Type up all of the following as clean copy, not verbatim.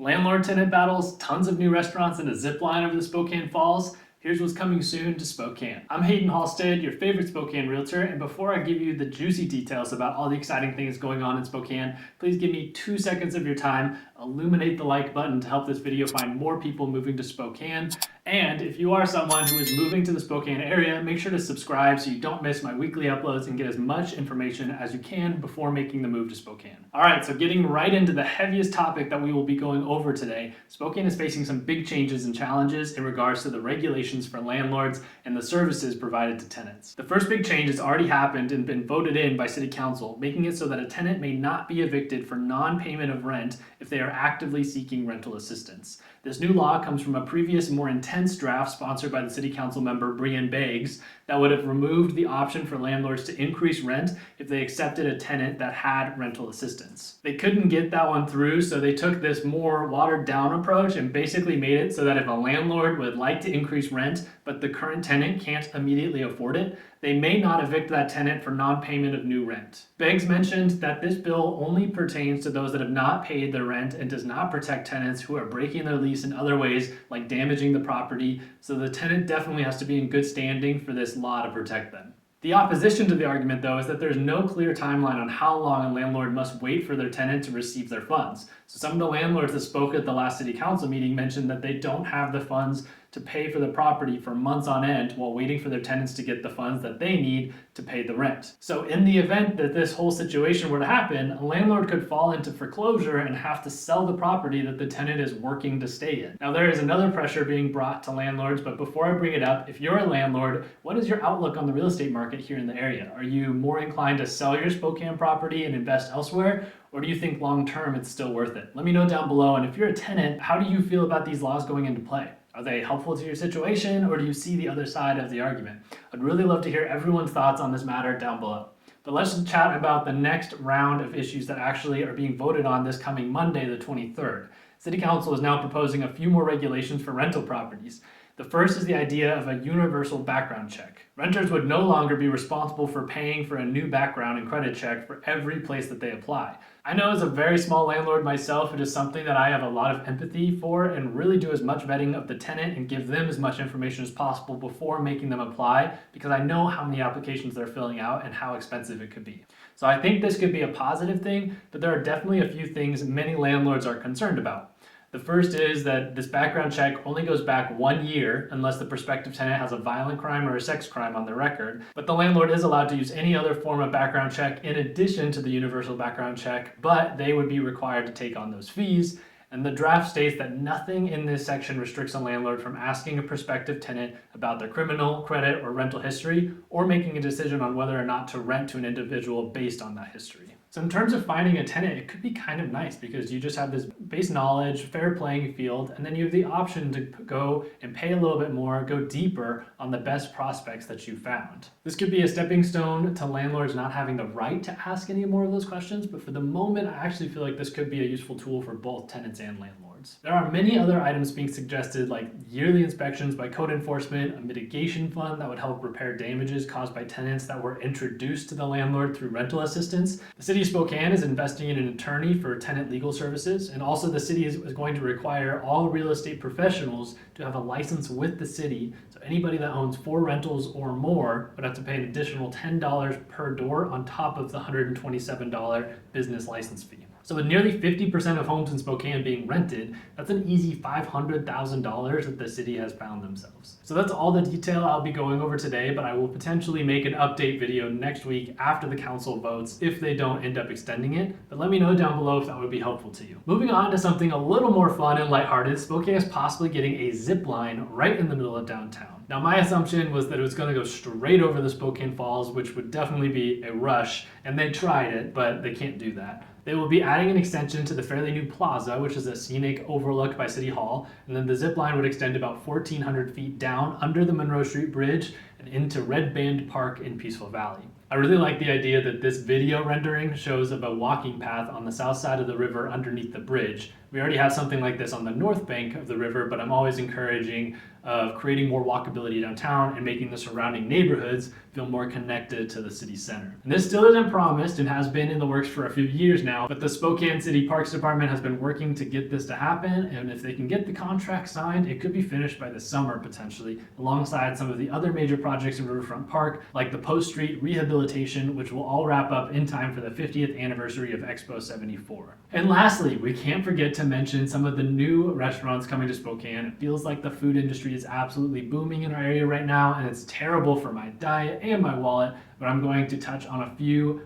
Landlord-tenant battles, tons of new restaurants, and a zipline over the Spokane Falls. Here's what's coming soon to Spokane. I'm Haydn Halsted, your favorite Spokane realtor, and before I give you the juicy details about all the exciting things going on in Spokane, please give me 2 seconds of your time, illuminate the like button to help this video find more people moving to Spokane, and if you are someone who is moving to the Spokane area, make sure to subscribe so you don't miss my weekly uploads and get as much information as you can before making the move to Spokane. Alright, so getting right into the heaviest topic that we will be going over today, Spokane is facing some big changes and challenges in regards to the regulations for landlords and the services provided to tenants. The first big change has already happened and been voted in by City Council, making it so that a tenant may not be evicted for non-payment of rent if they are actively seeking rental assistance. This new law comes from a previous, more intense draft sponsored by the City Council member Brian Beggs that would have removed the option for landlords to increase rent if they accepted a tenant that had rental assistance. They couldn't get that one through, so they took this more watered down approach and basically made it so that if a landlord would like to increase rent, but the current tenant can't immediately afford it, they may not evict that tenant for non-payment of new rent. Beggs mentioned that this bill only pertains to those that have not paid their rent and does not protect tenants who are breaking their lease in other ways, like damaging the property, so the tenant definitely has to be in good standing for this law to protect them. The opposition to the argument, though, is that there's no clear timeline on how long a landlord must wait for their tenant to receive their funds. So some of the landlords that spoke at the last City Council meeting mentioned that they don't have the funds to pay for the property for months on end while waiting for their tenants to get the funds that they need to pay the rent. So in the event that this whole situation were to happen, a landlord could fall into foreclosure and have to sell the property that the tenant is working to stay in. Now there is another pressure being brought to landlords, but before I bring it up, if you're a landlord, what is your outlook on the real estate market here in the area? Are you more inclined to sell your Spokane property and invest elsewhere? Or do you think long-term it's still worth it? Let me know down below, and if you're a tenant, how do you feel about these laws going into play? Are they helpful to your situation, or do you see the other side of the argument? I'd really love to hear everyone's thoughts on this matter down below. But let's chat about the next round of issues that actually are being voted on this coming Monday, the 23rd. City Council is now proposing a few more regulations for rental properties. The first is the idea of a universal background check. Renters would no longer be responsible for paying for a new background and credit check for every place that they apply. I know as a very small landlord myself, it is something that I have a lot of empathy for and really do as much vetting of the tenant and give them as much information as possible before making them apply, because I know how many applications they're filling out and how expensive it could be. So I think this could be a positive thing, but there are definitely a few things many landlords are concerned about. The first is that this background check only goes back 1 year unless the prospective tenant has a violent crime or a sex crime on their record, but the landlord is allowed to use any other form of background check in addition to the universal background check, but they would be required to take on those fees. And the draft states that nothing in this section restricts a landlord from asking a prospective tenant about their criminal, credit, or rental history, or making a decision on whether or not to rent to an individual based on that history. So in terms of finding a tenant, it could be kind of nice because you just have this base knowledge, fair playing field, and then you have the option to go and pay a little bit more, go deeper on the best prospects that you found. This could be a stepping stone to landlords not having the right to ask any more of those questions, but for the moment, I actually feel like this could be a useful tool for both tenants and landlords. There are many other items being suggested, like yearly inspections by code enforcement, a mitigation fund that would help repair damages caused by tenants that were introduced to the landlord through rental assistance. The city of Spokane is investing in an attorney for tenant legal services, and also the city is going to require all real estate professionals to have a license with the city, so anybody that owns 4 rentals or more would have to pay an additional $10 per door on top of the $127 business license fee. So with nearly 50% of homes in Spokane being rented, that's an easy $500,000 that the city has found themselves. So that's all the detail I'll be going over today, but I will potentially make an update video next week after the council votes if they don't end up extending it. But let me know down below if that would be helpful to you. Moving on to something a little more fun and lighthearted, Spokane is possibly getting a zip line right in the middle of downtown. Now my assumption was that it was going to go straight over the Spokane Falls, which would definitely be a rush, and they tried it, but they can't do that. They will be adding an extension to the fairly new plaza, which is a scenic overlook by City Hall, and then the zip line would extend about 1,400 feet down under the Monroe Street Bridge and into Red Band Park in Peaceful Valley. I really like the idea that this video rendering shows of a walking path on the south side of the river underneath the bridge, We already have something like this on the north bank of the river, but I'm always encouraging of creating more walkability downtown and making the surrounding neighborhoods feel more connected to the city center. And this still isn't promised and has been in the works for a few years now, but the Spokane City Parks Department has been working to get this to happen, and if they can get the contract signed, it could be finished by the summer potentially, alongside some of the other major projects in Riverfront Park, like the Post Street rehabilitation, which will all wrap up in time for the 50th anniversary of Expo 74. And lastly, we can't forget to mention some of the new restaurants coming to Spokane. It feels like the food industry is absolutely booming in our area right now, and it's terrible for my diet and my wallet, but I'm going to touch on a few.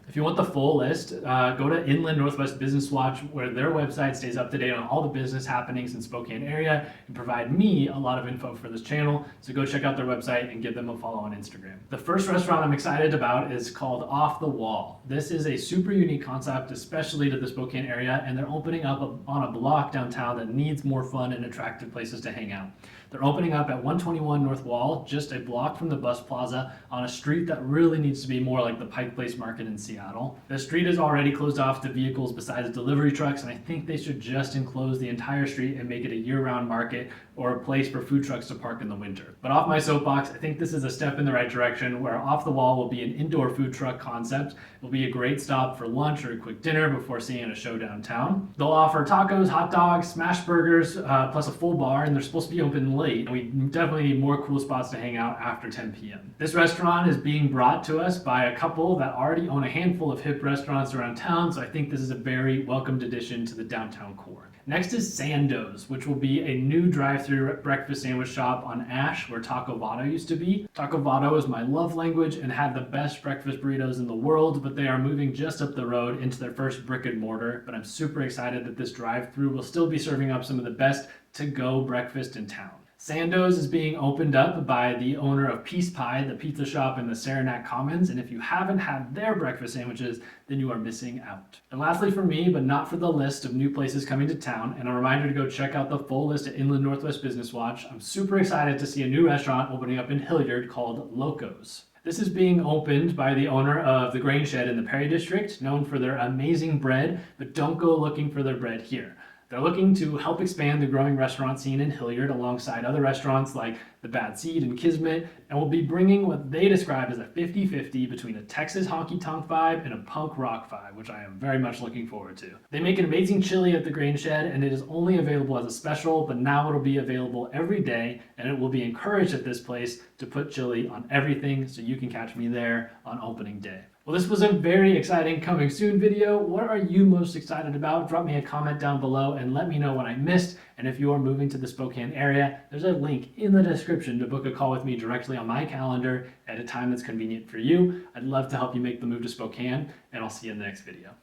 If you want the full list, go to Inland Northwest Business Watch, where their website stays up to date on all the business happenings in Spokane area and provide me a lot of info for this channel. So go check out their website and give them a follow on Instagram. The first restaurant I'm excited about is called Off the Wall. This is a super unique concept, especially to the Spokane area, and they're opening up on a block downtown that needs more fun and attractive places to hang out. They're opening up at 121 North Wall, just a block from the bus plaza, on a street that really needs to be more like the Pike Place Market in Seattle. The street is already closed off to vehicles besides delivery trucks, and I think they should just enclose the entire street and make it a year-round market or a place for food trucks to park in the winter. But off my soapbox, I think this is a step in the right direction, where Off the Wall will be an indoor food truck concept. It will be a great stop for lunch or a quick dinner before seeing a show downtown. They'll offer tacos, hot dogs, smash burgers, plus a full bar, and they're supposed to be open late. We definitely need more cool spots to hang out after 10 p.m. This restaurant is being brought to us by a couple that already own a handful of hip restaurants around town, so I think this is a very welcomed addition to the downtown core. Next is Sandoz, which will be a new drive-through breakfast sandwich shop on Ash, where Taco Vado used to be. Taco Vado is my love language and had the best breakfast burritos in the world, but they are moving just up the road into their first brick and mortar. But I'm super excited that this drive-through will still be serving up some of the best to-go breakfast in town. Sandoz is being opened up by the owner of Peace Pie, the pizza shop in the Saranac Commons, and if you haven't had their breakfast sandwiches, then you are missing out. And lastly for me, but not for the list of new places coming to town, and a reminder to go check out the full list at Inland Northwest Business Watch, I'm super excited to see a new restaurant opening up in Hilliard called Locos. This is being opened by the owner of the Grain Shed in the Perry District, known for their amazing bread, but don't go looking for their bread here. They're looking to help expand the growing restaurant scene in Hilliard alongside other restaurants like the Bad Seed and Kismet, and will be bringing what they describe as a 50-50 between a Texas honky-tonk vibe and a punk rock vibe, which I am very much looking forward to. They make an amazing chili at the Grain Shed, and it is only available as a special, but now it'll be available every day, and it will be encouraged at this place to put chili on everything, so you can catch me there on opening day. Well, this was a very exciting coming soon video. What are you most excited about? Drop me a comment down below and let me know what I missed. And if you are moving to the Spokane area, there's a link in the description to book a call with me directly on my calendar at a time that's convenient for you. I'd love to help you make the move to Spokane, and I'll see you in the next video.